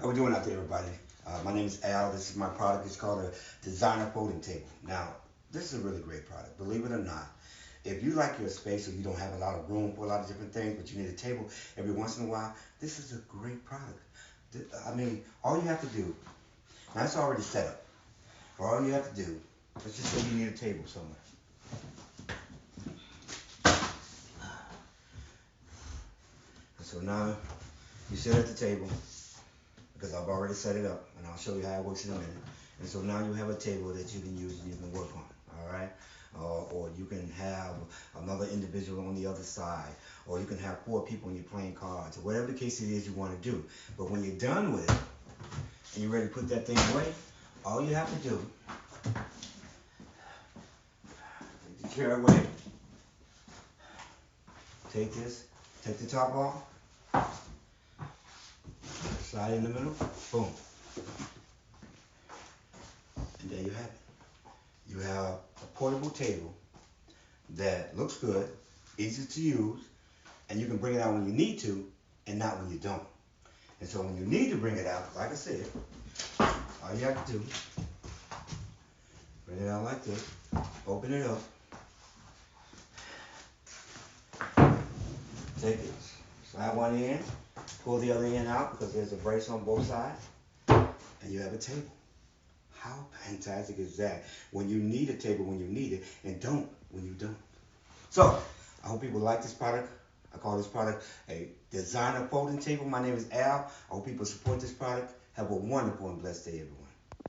How we doing out there, everybody? My name is Al. This is my product. It's called a designer folding table. Now, this is a really great product. Believe it or not, if you like your space or you don't have a lot of room for a lot of different things, but you need a table every once in a while, this is a great product. I mean, all you have to do, now it's already set up. All you have to do, let's just say you need a table somewhere. And so now you sit at the table because I've already set it up, and I'll show you how it works in a minute. And so now you have a table that you can use and you can work on, all right? Or you can have another individual on the other side, or you can have 4 people and you're playing cards, or whatever the case it is you want to do. But when you're done with it and you're ready to put that thing away, all you have to do, take the chair away, take this, take the top off, slide in the middle, boom. And there you have it. You have a portable table that looks good, easy to use, and you can bring it out when you need to and not when you don't. And so when you need to bring it out, like I said, all you have to do, bring it out like this, open it up, take it, slide one end, pull the other end out because there's a brace on both sides, and you have a table. How fantastic is that? When you need a table when you need it, and don't when you don't. So, I hope people like this product. I call this product a designer folding table. My name is Al. I hope people support this product. Have a wonderful and blessed day, everyone.